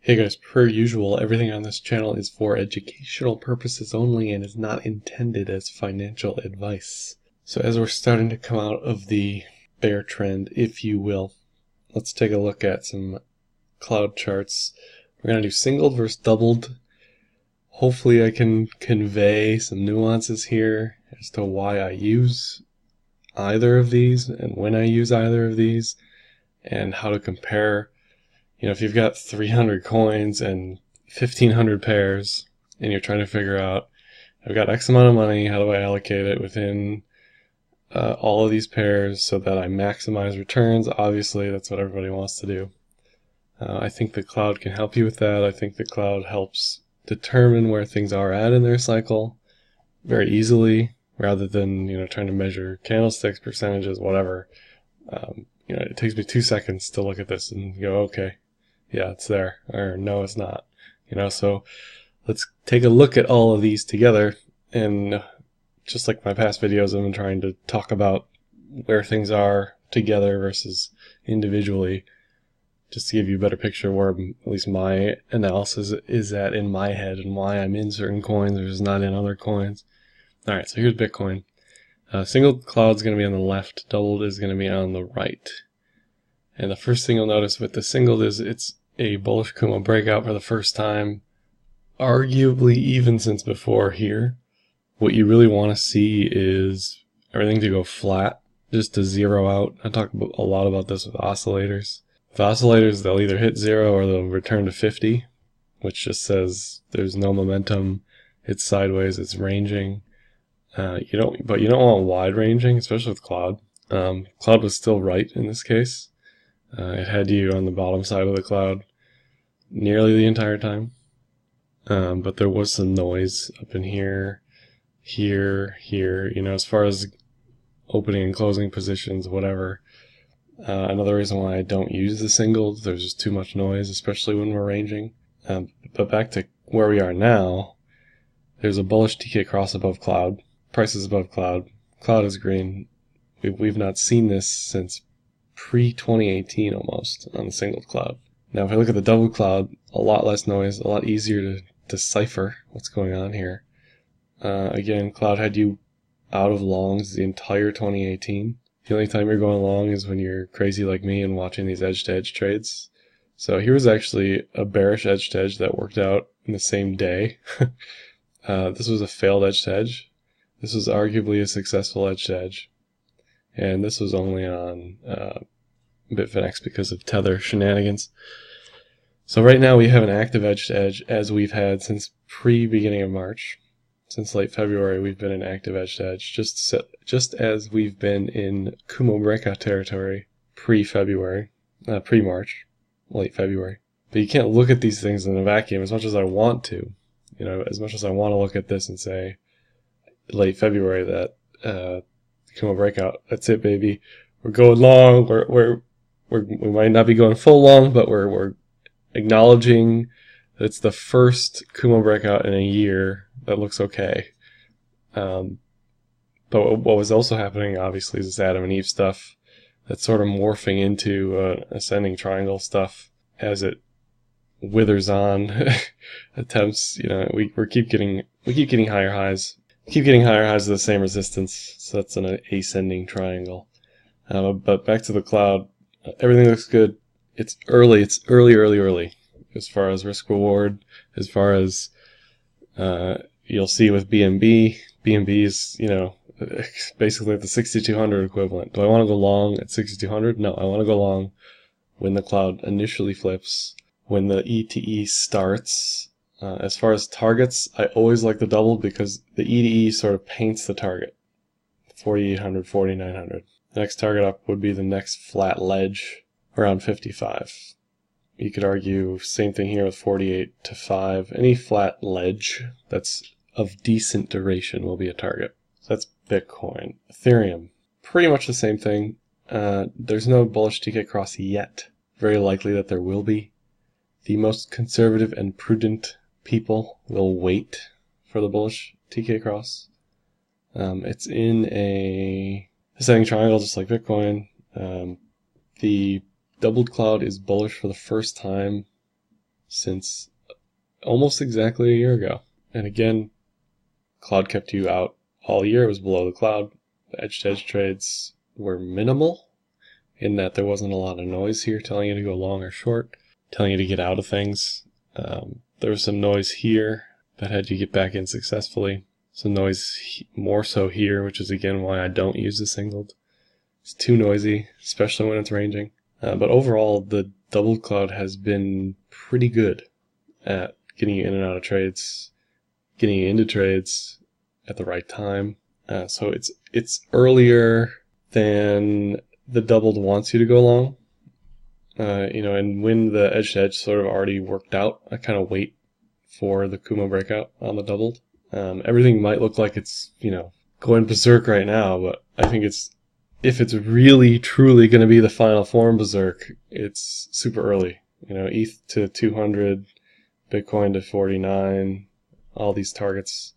Hey guys, per usual, everything on this channel is for educational purposes only and is not intended as financial advice. So as we're starting to come out of the bear trend, if you will, let's take a look at some cloud charts. We're going to do singled versus doubled. Hopefully I can convey some nuances here as to why I use either of these and when I use either of these and how to compare. You know, if you've got 300 coins and 1,500 pairs and you're trying to figure out, I've got X amount of money, how do I allocate it within all of these pairs so that I maximize returns? Obviously, that's what everybody wants to do. I think the cloud can help you with that. I think the cloud helps determine where things are at in their cycle very easily, rather than, you know, trying to measure candlesticks, percentages, whatever. You know, it takes me 2 seconds to look at this and go, okay, yeah, it's there, or no, it's not. You know, so let's take a look at all of these together, and just like my past videos, I've been trying to talk about where things are together versus individually, just to give you a better picture where at least my analysis is at in my head and why I'm in certain coins versus not in other coins. Alright, so here's Bitcoin. Single cloud is going to be on the left, doubled is going to be on the right. And the first thing you'll notice with the singled is it's a bullish Kumo breakout for the first time, arguably even since before here. What you really want to see is everything to go flat, just to zero out. I talk a lot about this with oscillators. With oscillators, they'll either hit 0 or they'll return to 50, which just says there's no momentum, it's sideways, it's ranging. But you don't want wide ranging, especially with cloud. Cloud was still right in this case. It had you on the bottom side of the cloud nearly the entire time. But there was some noise up in here, here, you know, as far as opening and closing positions, whatever. Another reason why I don't use the singles, there's just too much noise, especially when we're ranging. But back to where we are now, there's a bullish TK cross above cloud, price is above cloud, cloud is green. We've not seen this since pre-2018 almost on the singled cloud. Now if I look at the double cloud, a lot less noise, a lot easier to decipher what's going on here. Again, cloud had you out of longs the entire 2018. The only time you're going long is when you're crazy like me and watching these edge-to-edge trades. So here was actually a bearish edge-to-edge that worked out in the same day. This was a failed edge-to-edge. This was arguably a successful edge-to-edge. And this was only on Bitfinex because of tether shenanigans. So right now we have an active edge-to-edge as we've had since pre-beginning of March. Since late February we've been in active edge-to-edge, just as we've been in Kumo breakout territory pre-February, pre-March, late February. But you can't look at these things in a vacuum as much as I want to. You know, as much as I want to look at this and say, late February, that Kumo breakout, that's it, baby. We're going long. We might not be going full long, but we're acknowledging that it's the first Kumo breakout in a year that looks okay. But what was also happening, obviously, is this Adam and Eve stuff that's sort of morphing into ascending triangle stuff as it withers on. Attempts, you know, we keep getting higher highs. Keep getting higher highs of the same resistance, so that's an ascending triangle. But back to the cloud, everything looks good. It's early, as far as risk reward, as far as you'll see with BNB. BNB is, you know, basically the 6,200 equivalent. Do I want to go long at 6,200? No, I want to go long when the cloud initially flips, when the ETE starts. As far as targets, I always like the double because the ETE sort of paints the target. 4,800, 4,900. The next target up would be the next flat ledge around 55. You could argue same thing here with 48 to 5. Any flat ledge that's of decent duration will be a target. So that's Bitcoin. Ethereum, pretty much the same thing. There's no bullish TK cross yet. Very likely that there will be. The most conservative and prudent people will wait for the bullish TK cross. It's in a ascending triangle just like Bitcoin. The doubled cloud is bullish for the first time since almost exactly a year ago. And again, cloud kept you out all year. It was below the cloud. The edge-to-edge trades were minimal in that there wasn't a lot of noise here telling you to go long or short, telling you to get out of things. There was some noise here that had you get back in successfully. Some noise more so here, which is again why I don't use the singled. It's too noisy, especially when it's ranging. But overall, the double cloud has been pretty good at getting you in and out of trades, getting you into trades at the right time. So it's earlier than the doubled wants you to go long. And when the edge-to-edge sort of already worked out, I kind of wait for the Kumo breakout on the doubled. Everything might look like it's, going berserk right now, but I think if it's really, truly going to be the final form berserk, it's super early. ETH to 200, Bitcoin to 49, all these targets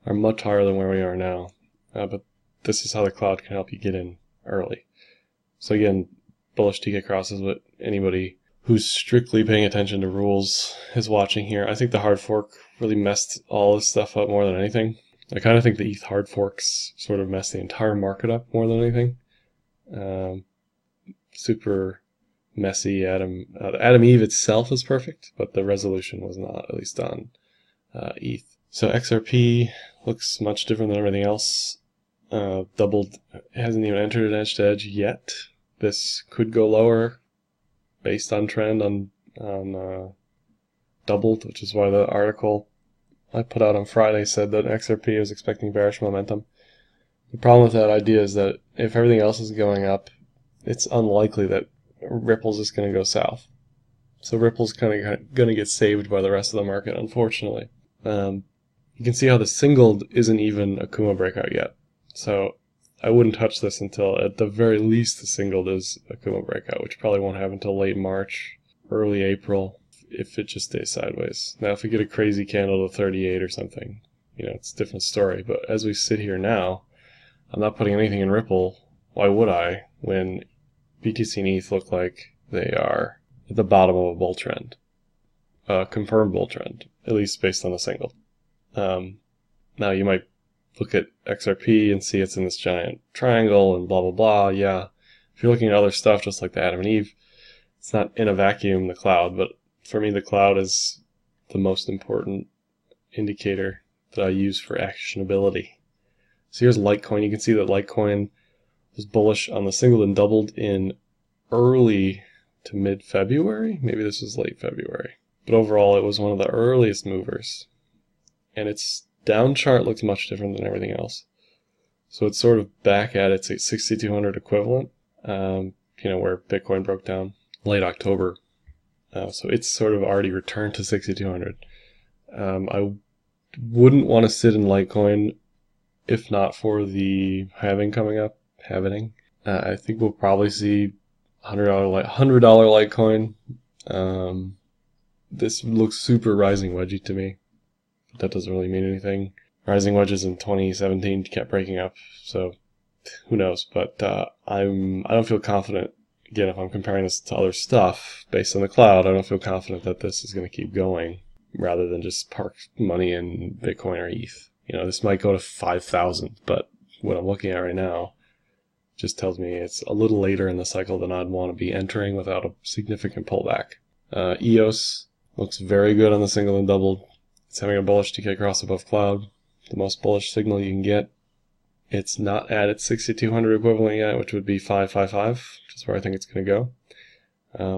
are much higher than where we are now. But this is how the cloud can help you get in early. So again, bullish TK cross is what anybody who's strictly paying attention to rules is watching here. I think the hard fork really messed all this stuff up more than anything. I kind of think the ETH hard forks sort of messed the entire market up more than anything. Super messy. Adam Eve itself is perfect, but the resolution was not, at least on ETH. So XRP looks much different than everything else. Doubled hasn't even entered an edge-to-edge yet. This could go lower based on trend on doubled, which is why the article I put out on Friday said that XRP was expecting bearish momentum. The problem with that idea is that if everything else is going up, it's unlikely that Ripple's just going to go south. So Ripple's kind of going to get saved by the rest of the market, unfortunately. You can see how the singled isn't even a Kumo breakout yet. So I wouldn't touch this until, at the very least, the singled is a Kumo breakout, which probably won't happen until late March, early April, if it just stays sideways. Now, if we get a crazy candle to 38 or something, it's a different story. But as we sit here now, I'm not putting anything in Ripple. Why would I, when BTC and ETH look like they are at the bottom of a bull trend? A confirmed bull trend, at least based on the single. Now, you might look at XRP and see it's in this giant triangle and blah, blah, blah. Yeah, if you're looking at other stuff, just like the Adam and Eve, it's not in a vacuum, the cloud. But for me, the cloud is the most important indicator that I use for actionability. So here's Litecoin. You can see that Litecoin was bullish on the singled and doubled in early to mid-February. Maybe this was late February. But overall, it was one of the earliest movers. And its down chart looks much different than everything else. So it's sort of back at its 6,200 equivalent, where Bitcoin broke down late October. So it's sort of already returned to 6,200. I wouldn't want to sit in Litecoin if not for the halving coming up. I think we'll probably see $100 Litecoin. This looks super rising wedgy to me. But that doesn't really mean anything. Rising wedges in 2017 kept breaking up, so who knows? But I don't feel confident. Again, if I'm comparing this to other stuff based on the cloud, I don't feel confident that this is going to keep going rather than just park money in Bitcoin or ETH. This might go to 5,000, but what I'm looking at right now just tells me it's a little later in the cycle than I'd want to be entering without a significant pullback. EOS looks very good on the single and double. It's having a bullish TK cross above cloud, the most bullish signal you can get. It's not at its 6,200 equivalent yet, which would be 555, which is where I think it's going to go.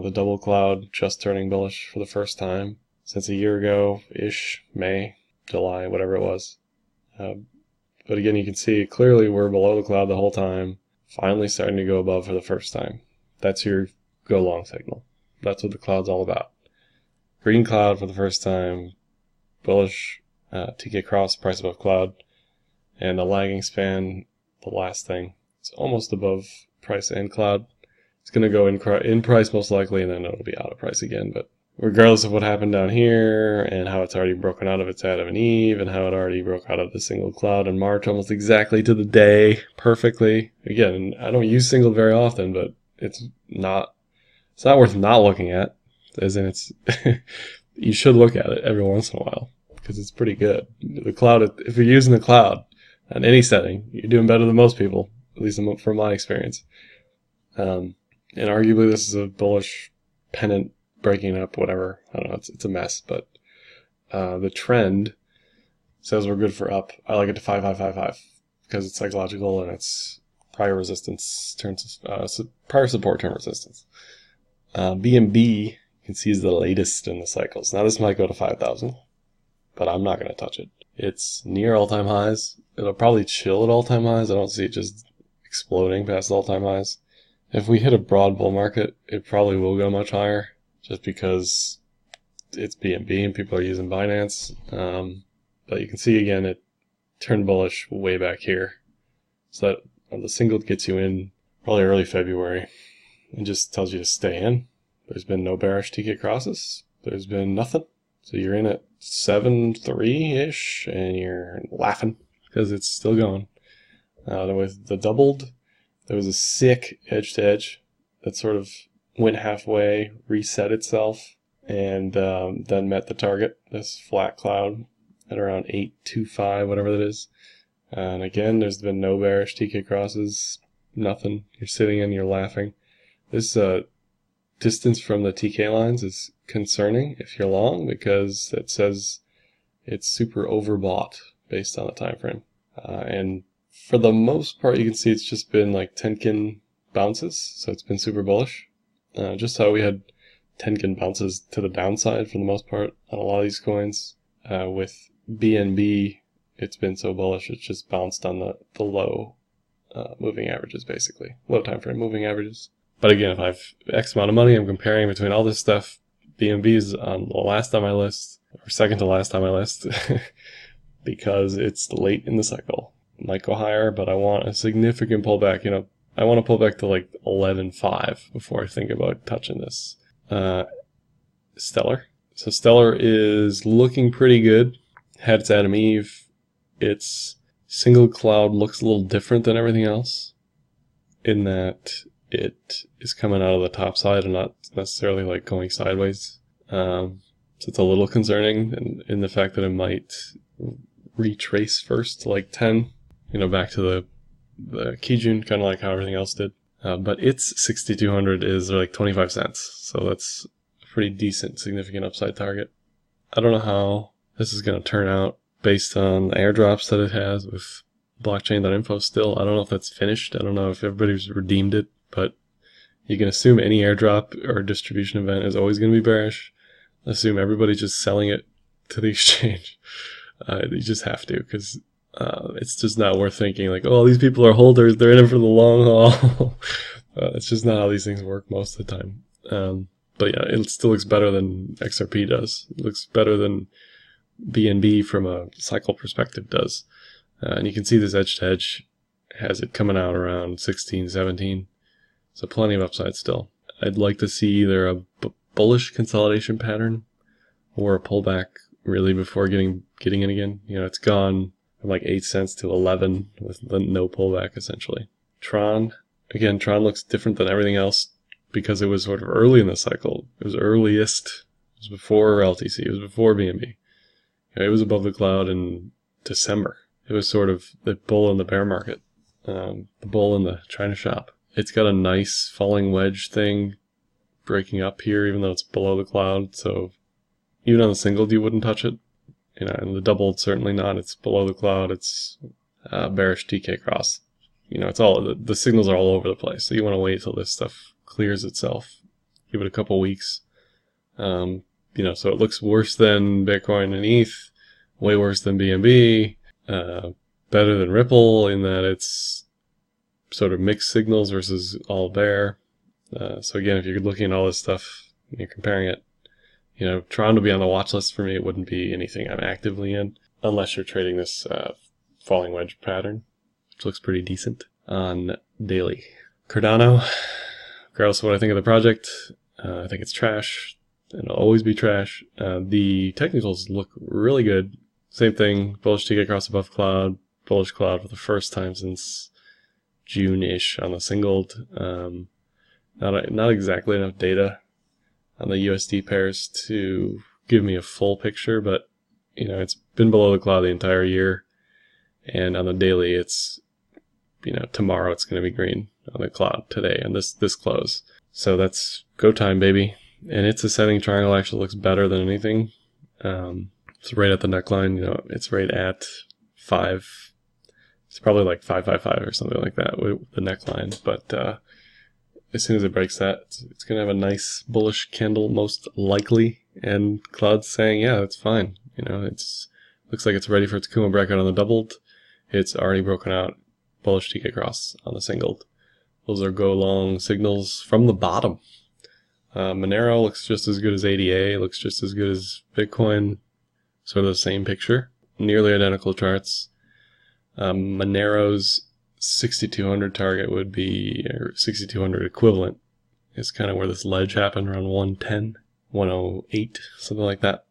The double cloud just turning bullish for the first time since a year ago-ish, May, July, whatever it was. But again, you can see clearly we're below the cloud the whole time, finally starting to go above for the first time. That's your go long signal. That's what the cloud's all about. Green cloud for the first time, bullish TK cross, price above cloud, and the lagging span, the last thing, it's almost above price and cloud. It's going to go in price most likely, and then it'll be out of price again. But regardless of what happened down here and how it's already broken out of its Adam and Eve and how it already broke out of the single cloud in March almost exactly to the day perfectly. Again, I don't use single very often, but it's not worth not looking at, as in it's you should look at it every once in a while because it's pretty good. The cloud, if you're using the cloud on any setting, you're doing better than most people, at least from my experience. And arguably this is a bullish pennant breaking up, whatever. I don't know, it's a mess, but the trend says we're good for up. I like it to 5555 because it's psychological and it's prior resistance turns prior support turn resistance. BNB you can see is the latest in the cycles. Now this might go to 5,000, but I'm not going to touch it. It's near all-time highs. It'll probably chill at all-time highs. I don't see it just exploding past all-time highs. If we hit a broad bull market, it probably will go much higher just because it's BNB and people are using Binance. But you can see again, it turned bullish way back here. So that the single gets you in probably early February and just tells you to stay in. There's been no bearish TK crosses. There's been nothing. So you're in at 7.3-ish and you're laughing because it's still going. With the doubled, there was a sick edge to edge that sort of went halfway, reset itself, and then met the target, this flat cloud at around 825, whatever that is. And again, there's been no bearish TK crosses, nothing. You're sitting in, you're laughing. This distance from the TK lines is concerning if you're long because it says it's super overbought based on the time frame. And for the most part, you can see it's just been like Tenkin bounces, so it's been super bullish. Just how we had Tenkin bounces to the downside for the most part on a lot of these coins. With BNB, it's been so bullish, it's just bounced on the low moving averages, basically. Low time frame moving averages. But again, if I have X amount of money, I'm comparing between all this stuff. BNB is on the last on my list, or second to last on my list, because it's late in the cycle. It might go higher, but I want a significant pullback. You know, I want to pull back to like 11.5 before I think about touching this. Stellar. So Stellar is looking pretty good. Had its Adam Eve. Its single cloud looks a little different than everything else in that it is coming out of the top side and not necessarily like going sideways. So it's a little concerning in the fact that it might retrace first to like 10, you know, back to the Kijun, kind of like how everything else did. But its 6,200 is like 25 cents. So that's a pretty decent, significant upside target. I don't know how this is going to turn out based on the airdrops that it has with blockchain.info still. I don't know if that's finished. I don't know if everybody's redeemed it, but you can assume any airdrop or distribution event is always going to be bearish. Assume everybody's just selling it to the exchange. You just have to, because it's just not worth thinking like, oh, these people are holders, they're in it for the long haul. It's just not how these things work most of the time. But yeah, it still looks better than XRP does. It looks better than BNB from a cycle perspective does. And you can see this edge to edge has it coming out around 16, 17. So plenty of upside still. I'd like to see either a bullish consolidation pattern or a pullback really before getting in again. You know, it's gone from like 8 cents to 11 with no pullback essentially. Tron, again, Tron looks different than everything else because it was sort of early in the cycle. It was earliest. It was before LTC. It was before BNB. It was above the cloud in December. It was sort of the bull in the bear market, the bull in the China shop. It's got a nice falling wedge thing breaking up here, even though it's below the cloud. So even on the single, you wouldn't touch it. You know, and the double, certainly not. It's below the cloud. It's bearish TK cross. You know, it's all the signals are all over the place. So you want to wait till this stuff clears itself. Give it a couple weeks. You know, so it looks worse than Bitcoin and ETH, way worse than BNB, better than Ripple in that it's sort of mixed signals versus all bear. So again, if you're looking at all this stuff and you're comparing it, you know, Tron would be on the watch list for me. It wouldn't be anything I'm actively in unless you're trading this falling wedge pattern, which looks pretty decent on daily. Cardano, regardless of what I think of the project, I think it's trash. It'll always be trash. The technicals look really good. Same thing, bullish TK across above cloud, bullish cloud for the first time since June-ish on the singled. Not exactly enough data on the USD pairs to give me a full picture, but you know, it's been below the cloud the entire year, and on the daily it's, you know, tomorrow it's going to be green on the cloud today, and this close. So that's go time, baby. And its ascending triangle actually looks better than anything. It's right at the neckline, you know, it's right at 5. It's probably like 555 or something like that with the neckline, but as soon as it breaks that, it's going to have a nice bullish candle most likely, and cloud's saying, yeah, it's fine. You know, it's looks like it's ready for its Kumo breakout on the doubled. It's already broken out bullish TK cross on the singled. Those are go long signals from the bottom. Monero looks just as good as ADA, looks just as good as Bitcoin. Sort of the same picture, nearly identical charts. Monero's 6200 target would be, or 6200 equivalent, is kind of where this ledge happened, around 110, 108, something like that.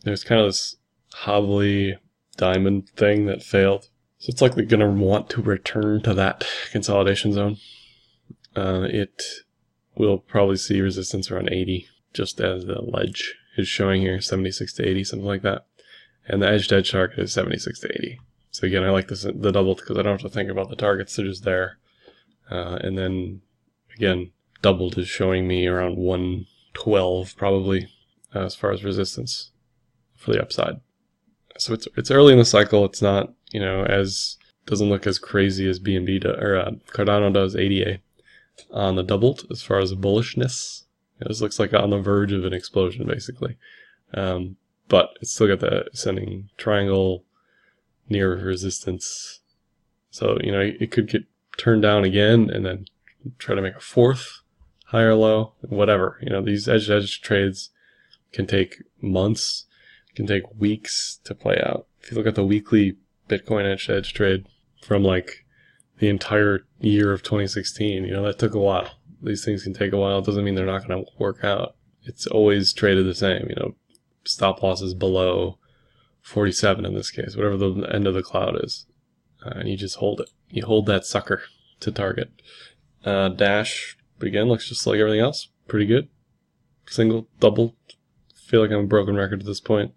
There's kind of this hobbly diamond thing that failed. So it's likely going to want to return to that consolidation zone. It will probably see resistance around 80, just as the ledge is showing here, 76 to 80, something like that. And the edge-to-edge target is 76 to 80. So again, I like this, the doubled, because I don't have to think about the targets, they're just there. And then, again, doubled is showing me around 112 probably, as far as resistance for the upside. So it's early in the cycle. It's not, you know, doesn't look as crazy as BNB or Cardano does ADA on the doubled as far as bullishness. This looks like on the verge of an explosion, basically. But it's still got the ascending triangle near resistance. So, you know, it could get turned down again and then try to make a fourth higher low, whatever. You know, these edge-to-edge trades can take months, can take weeks to play out. If you look at the weekly Bitcoin edge-to-edge trade from like the entire year of 2016, you know, that took a while. These things can take a while. It doesn't mean they're not going to work out. It's always traded the same, you know, stop losses below 47 in this case, whatever the end of the cloud is. And you just hold it. You hold that sucker to target. Dash, again, looks just like everything else. Pretty good. Single, double. Feel like I'm a broken record at this point.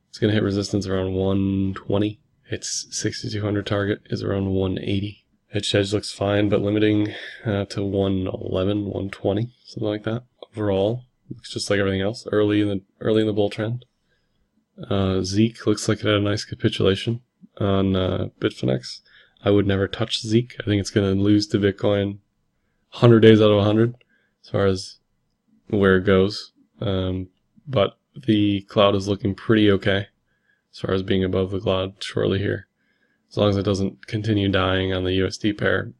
It's going to hit resistance around 120. Its 6200 target is around 180. Edge looks fine, but limiting to 111, 120, something like that. Overall, looks just like everything else. Early in the bull trend. Zeke looks like it had a nice capitulation on Bitfinex. I would never touch Zeke. I think it's going to lose to Bitcoin 100 days out of 100 as far as where it goes. But the cloud is looking pretty okay as far as being above the cloud shortly here. As long as it doesn't continue dying on the USD pair.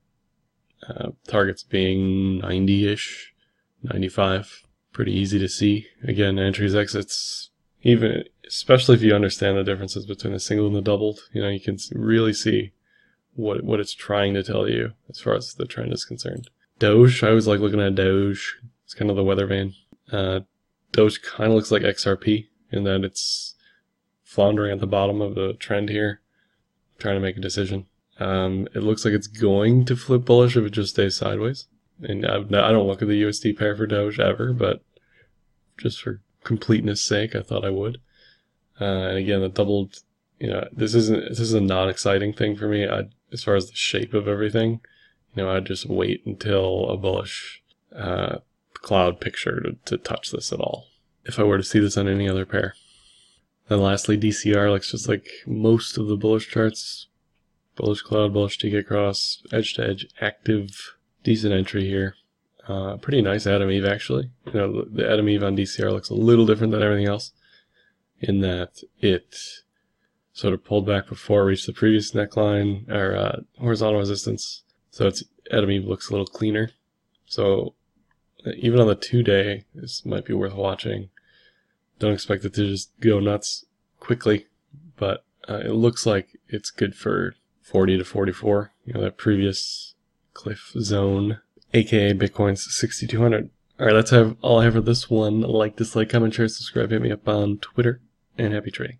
Targets being 90-ish, 95. Pretty easy to see. Again, entries, exits, even especially if you understand the differences between the single and the doubled, you know, you can really see what it's trying to tell you as far as the trend is concerned. Doge, I always like looking at Doge. It's kind of the weather vane. Doge kind of looks like XRP in that it's floundering at the bottom of the trend here, trying to make a decision. It looks like it's going to flip bullish if it just stays sideways. And I don't look at the USD pair for Doge ever, but just for completeness sake, I thought I would. And again, the doubled, you know, this is a non-exciting thing for me. As far as the shape of everything, you know, I'd just wait until a bullish cloud picture to touch this at all, if I were to see this on any other pair. Then lastly, DCR looks just like most of the bullish charts. Bullish cloud, bullish TK cross, edge to edge, active, decent entry here. Pretty nice Adam Eve actually. You know, the Adam Eve on DCR looks a little different than everything else in that it sort of pulled back before it reached the previous neckline or horizontal resistance. So its Adam Eve looks a little cleaner. So even on the 2-day, this might be worth watching. Don't expect it to just go nuts quickly, but it looks like it's good for 40 to 44. You know, that previous cliff zone, aka Bitcoin's 6200. All right, that's all I have for this one. Like, dislike, comment, share, subscribe, hit me up on Twitter, and happy trading.